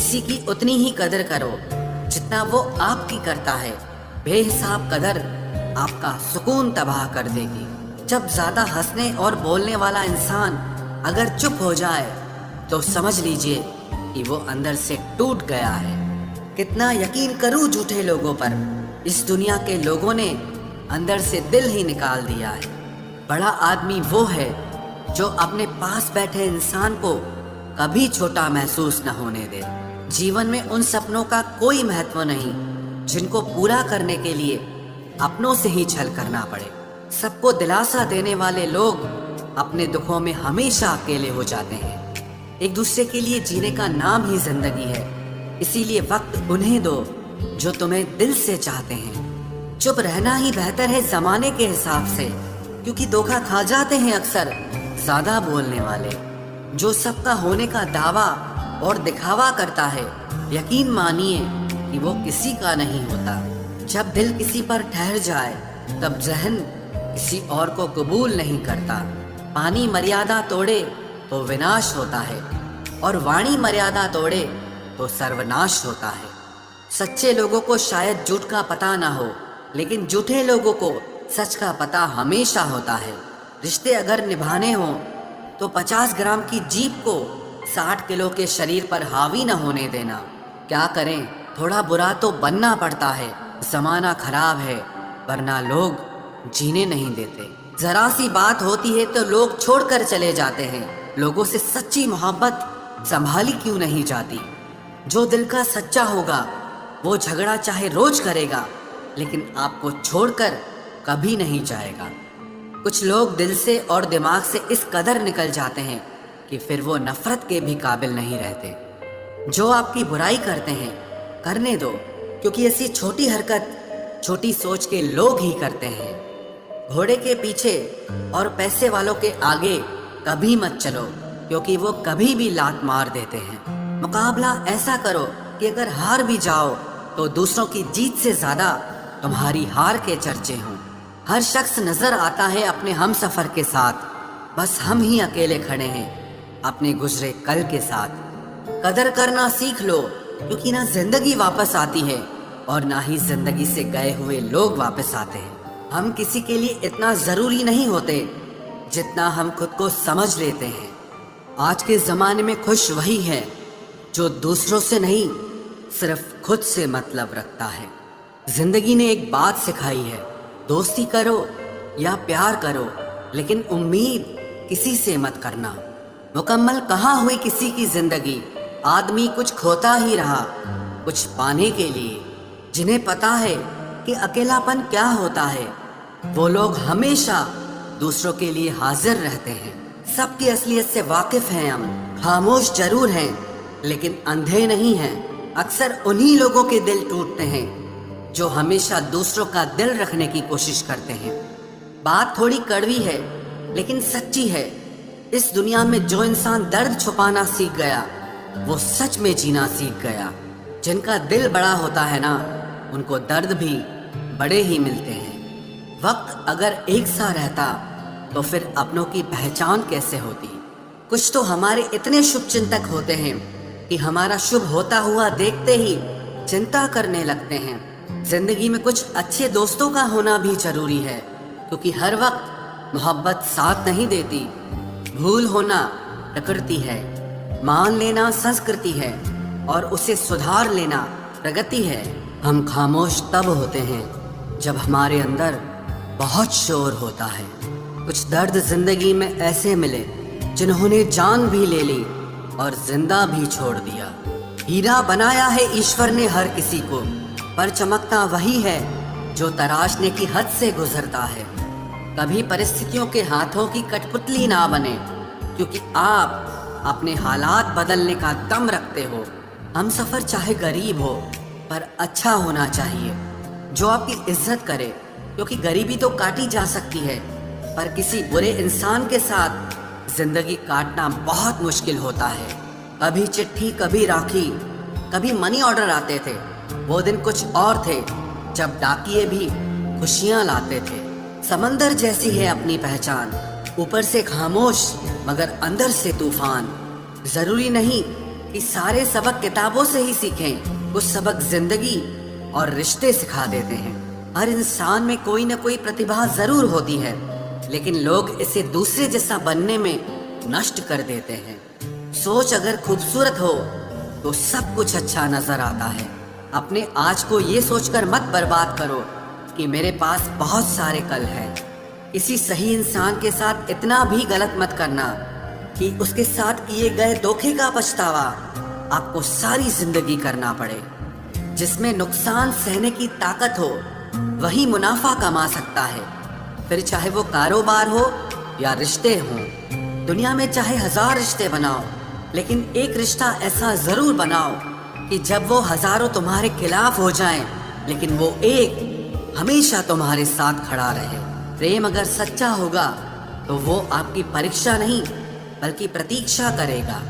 किसी की उतनी ही कदर करो जितना वो आपकी करता है। बेहिसाब कदर आपका सुकून तबाह कर देगी। जब ज्यादा हंसने और बोलने वाला इंसान अगर चुप हो जाए तो समझ लीजिए कि वो अंदर से टूट गया है। कितना यकीन करूं झूठे लोगों पर, इस दुनिया के लोगों ने अंदर से दिल ही निकाल दिया है। बड़ा आदमी वो है जो अपने पास बैठे इंसान को कभी छोटा महसूस न होने दे। जीवन में उन सपनों का कोई महत्व नहीं जिनको पूरा करने के लिए अपनों से ही छल करना पड़े। सबको दिलासा देने वाले लोग अपने दुखों में हमेशा अकेले हो जाते हैं। एक दूसरे के लिए जीने का नाम ही जिंदगी है, इसीलिए वक्त उन्हें दो जो तुम्हें दिल से चाहते हैं। चुप रहना ही बेहतर है जमाने के हिसाब से, क्योंकि धोखा खा जाते हैं अक्सर ज्यादा बोलने वाले। जो सबका होने का दावा और दिखावा करता है, यकीन मानिए कि वो किसी का नहीं होता। जब दिल किसी पर ठहर जाए तब जहन किसी और को कबूल नहीं करता। पानी मर्यादा तोड़े तो विनाश होता है और वाणी मर्यादा तोड़े तो सर्वनाश होता है। सच्चे लोगों को शायद झूठ का पता ना हो, लेकिन झूठे लोगों को सच का पता हमेशा होता है। रिश्ते अगर निभाने हों तो 50 ग्राम की जीभ को 60 किलो के शरीर पर हावी न होने देना। क्या करें, थोड़ा बुरा तो बनना पड़ता है। जमाना खराब है वरना लोग जीने नहीं देते। जरा सी बात होती है तो लोग छोड़कर चले जाते हैं। लोगों से सच्ची मोहब्बत संभाली क्यों नहीं जाती? जो दिल का सच्चा होगा वो झगड़ा चाहे रोज करेगा, लेकिन आपको छोड़कर कभी नहीं जाएगा। कुछ लोग दिल से और दिमाग से इस कदर निकल जाते हैं कि फिर वो नफरत के भी काबिल नहीं रहते। जो आपकी बुराई करते हैं करने दो, क्योंकि ऐसी छोटी हरकत छोटी सोच के लोग ही करते हैं। घोड़े के पीछे और पैसे वालों के आगे कभी मत चलो, क्योंकि वो कभी भी लात मार देते हैं। मुकाबला ऐसा करो कि अगर हार भी जाओ तो दूसरों की जीत से ज्यादा तुम्हारी हार के चर्चे हों। हर शख्स नजर आता है अपने हम सफर के साथ, बस हम ही अकेले खड़े हैं अपने गुजरे कल के साथ। कदर करना सीख लो, क्योंकि ना जिंदगी वापस आती है और ना ही जिंदगी से गए हुए लोग वापस आते हैं। हम किसी के लिए इतना जरूरी नहीं होते जितना हम खुद को समझ लेते हैं। आज के जमाने में खुश वही है जो दूसरों से नहीं सिर्फ खुद से मतलब रखता है। जिंदगी ने एक बात सिखाई है, दोस्ती करो या प्यार करो, लेकिन उम्मीद किसी से मत करना। मुकम्मल कहाँ हुई किसी की जिंदगी, आदमी कुछ खोता ही रहा कुछ पाने के लिए। जिन्हें पता है कि अकेलापन क्या होता है, वो लोग हमेशा दूसरों के लिए हाजिर रहते हैं। सबकी असलियत से वाकिफ हैं हम, खामोश जरूर हैं लेकिन अंधे नहीं हैं। अक्सर उन्हीं लोगों के दिल टूटते हैं जो हमेशा दूसरों का दिल रखने की कोशिश करते हैं। बात थोड़ी कड़वी है लेकिन सच्ची है। इस दुनिया में जो इंसान दर्द छुपाना सीख गया वो सच में जीना सीख गया। जिनका दिल बड़ा होता है ना, उनको दर्द भी बड़े ही मिलते हैं। वक्त अगर एक सा रहता तो फिर अपनों की पहचान कैसे होती? कुछ तो हमारे इतने शुभ चिंतक होते हैं कि हमारा शुभ होता हुआ देखते ही चिंता करने लगते हैं। जिंदगी में कुछ अच्छे दोस्तों का होना भी जरूरी है, क्योंकि हर वक्त मोहब्बत साथ नहीं देती। भूल होना प्रकृति है, मान लेना संस्कृति है और उसे सुधार लेना प्रगति है। हम खामोश तब होते हैं जब हमारे अंदर बहुत शोर होता है। कुछ दर्द जिंदगी में ऐसे मिले जिन्होंने जान भी ले ली और जिंदा भी छोड़ दिया। हीरा बनाया है ईश्वर ने हर किसी को, पर चमकता वही है जो तराशने की हद से गुजरता है। कभी परिस्थितियों के हाथों की कठपुतली ना बने, क्योंकि आप अपने हालात बदलने का दम रखते हो। हम सफर चाहे गरीब हो पर अच्छा होना चाहिए, जो आपकी इज्जत करे, क्योंकि गरीबी तो काटी जा सकती है पर किसी बुरे इंसान के साथ जिंदगी काटना बहुत मुश्किल होता है। कभी चिट्ठी कभी राखी कभी मनी ऑर्डर आते थे। वो दिन कुछ और थे जब डाकिये भी खुशियां लाते थे। समंदर जैसी है अपनी पहचान, ऊपर से खामोश मगर अंदर से तूफान। जरूरी नहीं कि सारे सबक किताबों से ही सीखें, कुछ सबक जिंदगी और रिश्ते सिखा देते हैं। हर इंसान में कोई न कोई प्रतिभा जरूर होती है, लेकिन लोग इसे दूसरे जैसा बनने में नष्ट कर देते हैं। सोच अगर खूबसूरत हो तो सब कुछ अच्छा नजर आता है। अपने आज को ये सोचकर मत बर्बाद करो कि मेरे पास बहुत सारे कल हैं। किसी सही इंसान के साथ इतना भी गलत मत करना कि उसके साथ किए गए धोखे का पछतावा आपको सारी जिंदगी करना पड़े। जिसमें नुकसान सहने की ताकत हो वही मुनाफा कमा सकता है, फिर चाहे वो कारोबार हो या रिश्ते हों। दुनिया में चाहे 1000 रिश्ते बनाओ, लेकिन एक रिश्ता ऐसा जरूर बनाओ कि जब वो हजारों तुम्हारे खिलाफ हो जाएं, लेकिन वो एक हमेशा तुम्हारे साथ खड़ा रहे। प्रेम अगर सच्चा होगा तो वो आपकी परीक्षा नहीं बल्कि प्रतीक्षा करेगा।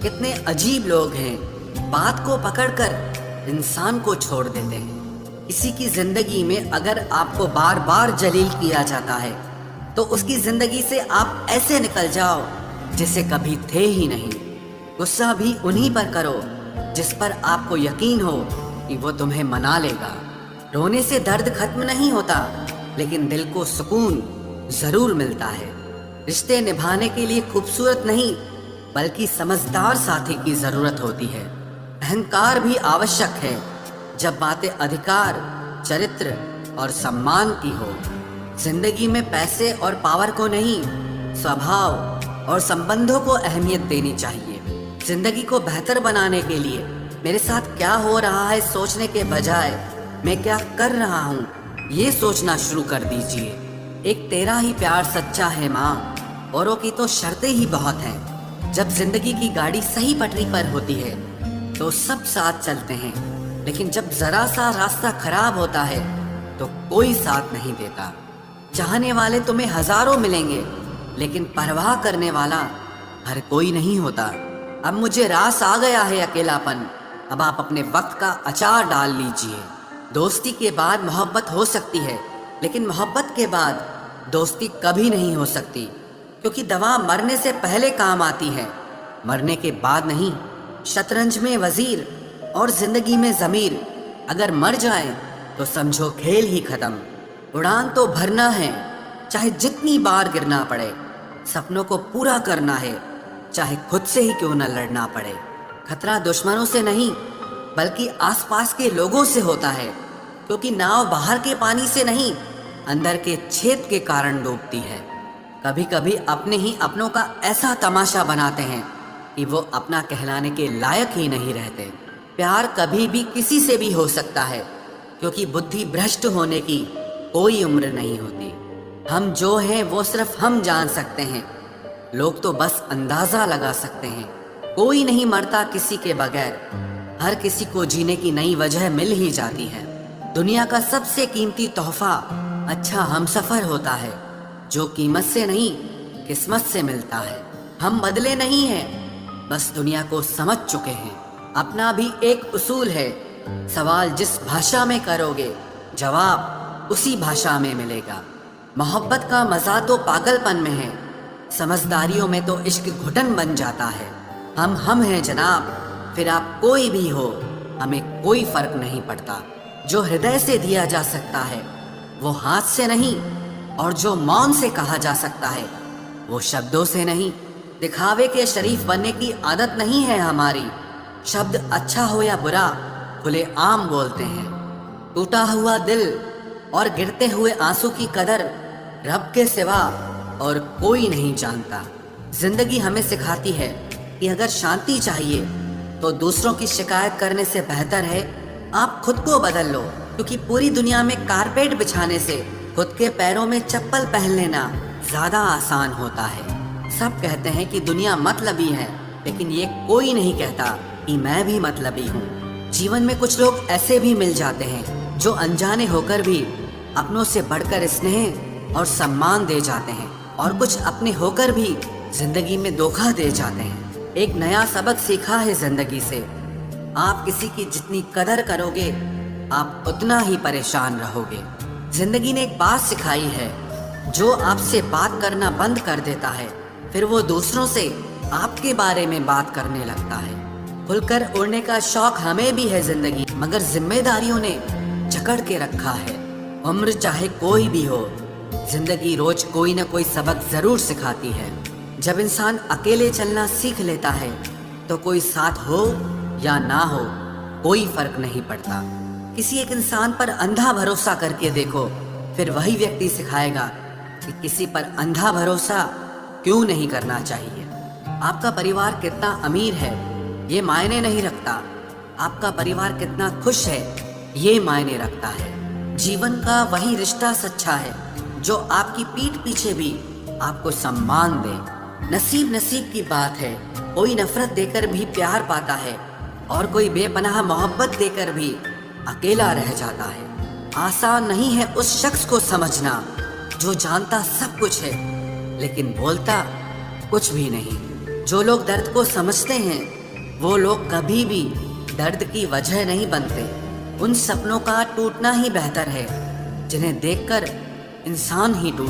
कितने अजीब लोग हैं, बात को पकड़कर इंसान को छोड़ देते हैं। किसी की जिंदगी में अगर आपको बार बार जलील किया जाता है तो उसकी जिंदगी से आप ऐसे निकल जाओ जिसे कभी थे ही नहीं। गुस्सा भी उन्हीं पर करो जिस पर आपको यकीन हो कि वो तुम्हें मना लेगा। रोने से दर्द खत्म नहीं होता, लेकिन दिल को सुकून जरूर मिलता है। रिश्ते निभाने के लिए खूबसूरत नहीं बल्कि समझदार साथी की जरूरत होती है। अहंकार भी आवश्यक है जब बातें अधिकार, चरित्र और सम्मान की हो। जिंदगी में पैसे और पावर को नहीं, स्वभाव और संबंधों को अहमियत देनी चाहिए। जिंदगी को बेहतर बनाने के लिए मेरे साथ क्या हो रहा है सोचने के बजाय मैं क्या कर रहा हूँ ये सोचना शुरू कर दीजिए। एक तेरा ही प्यार सच्चा है माँ, औरों की तो शर्तें ही बहुत हैं। जब जिंदगी की गाड़ी सही पटरी पर होती है तो सब साथ चलते हैं, लेकिन जब जरा सा रास्ता खराब होता है तो कोई साथ नहीं देता। चाहने वाले तुम्हें हजारों मिलेंगे, लेकिन परवाह करने वाला हर कोई नहीं होता। अब मुझे रास आ गया है अकेलापन, अब आप अपने वक्त का अचार डाल लीजिए। दोस्ती के बाद मोहब्बत हो सकती है, लेकिन मोहब्बत के बाद दोस्ती कभी नहीं हो सकती, क्योंकि दवा मरने से पहले काम आती है, मरने के बाद नहीं। शतरंज में वजीर और जिंदगी में जमीर अगर मर जाए तो समझो खेल ही खत्म। उड़ान तो भरना है, चाहे जितनी बार गिरना पड़े। सपनों को पूरा करना है, चाहे खुद से ही क्यों न लड़ना पड़े। खतरा दुश्मनों से नहीं बल्कि आसपास के लोगों से होता है, क्योंकि नाव बाहर के पानी से नहीं अंदर के छेद के कारण डूबती है। कभी कभी अपने ही अपनों का ऐसा तमाशा बनाते हैं कि वो अपना कहलाने के लायक ही नहीं रहते। प्यार कभी भी किसी से भी हो सकता है, क्योंकि बुद्धि भ्रष्ट होने की कोई उम्र नहीं होती। हम जो हैं वो सिर्फ हम जान सकते हैं, लोग तो बस अंदाजा लगा सकते हैं। कोई नहीं मरता किसी के बगैर, हर किसी को जीने की नई वजह मिल ही जाती है। दुनिया का सबसे कीमती तोहफा अच्छा हमसफर होता है, जो कीमत से नहीं किस्मत से मिलता है। हम बदले नहीं हैं, बस दुनिया को समझ चुके हैं। अपना भी एक उसूल है, सवाल जिस भाषा में करोगे जवाब उसी भाषा में मिलेगा। मोहब्बत का मजा तो पागलपन में है, समझदारियों में तो इश्क घुटन बन जाता है। हम हैं जनाब, फिर आप कोई भी हो, हमें कोई फर्क नहीं पड़ता। जो हृदय से दिया जा सकता है वो हाथ से नहीं, और जो मौन से कहा जा सकता है वो शब्दों से नहीं। दिखावे के शरीफ बनने की आदत नहीं है हमारी। शब्द अच्छा हो या बुरा खुले आम बोलते हैं। टूटा हुआ दिल और गिरते हुए आंसू की कदर रब के सिवा और कोई नहीं जानता। जिंदगी हमें सिखाती है कि अगर शांति चाहिए तो दूसरों की शिकायत करने से बेहतर है आप खुद को बदल लो, क्योंकि पूरी दुनिया में कारपेट बिछाने से खुद के पैरों में चप्पल पहन लेना ज्यादा आसान होता है। सब कहते हैं कि दुनिया मतलबी है, लेकिन ये कोई नहीं कहता कि मैं भी मतलबी हूँ। जीवन में कुछ लोग ऐसे भी मिल जाते हैं जो अनजाने होकर भी अपनों से बढ़कर स्नेह और सम्मान दे जाते हैं, और कुछ अपने होकर भी जिंदगी में धोखा दे जाते हैं। एक नया सबक सीखा है जिंदगी से, आप किसी की जितनी कदर करोगे आप उतना ही परेशान रहोगे। जिंदगी ने एक बात सिखाई है, जो आपसे बात करना बंद कर देता है फिर वो दूसरों से आपके बारे में बात करने लगता है। खुलकर उड़ने का शौक हमें भी है जिंदगी, मगर जिम्मेदारियों ने जकड़ के रखा है। उम्र चाहे कोई भी हो, जिंदगी रोज कोई ना कोई सबक जरूर सिखाती है। जब इंसान अकेले चलना सीख लेता है तो कोई साथ हो या ना हो कोई फर्क नहीं पड़ता। किसी एक इंसान पर अंधा भरोसा करके देखो, फिर वही व्यक्ति सिखाएगा कि किसी पर अंधा भरोसा क्यों नहीं करना चाहिए। आपका परिवार कितना अमीर है ये मायने नहीं रखता, आपका परिवार कितना खुश है ये मायने रखता है। जीवन का वही रिश्ता सच्चा है जो आपकी पीठ पीछे भी आपको सम्मान दे। नसीब नसीब की बात है, कोई नफरत देकर भी प्यार पाता है और कोई बेपनाह मोहब्बत देकर भी अकेला रह जाता है। आसान नहीं है उस शख्स को समझना जो जानता सब कुछ है लेकिन बोलता कुछ भी नहीं। जो लोग दर्द को समझते हैं वो लोग कभी भी दर्द की वजह नहीं बनते। उन सपनों का टूटना ही बेहतर है जिन्हें देखकर इंसान ही टूट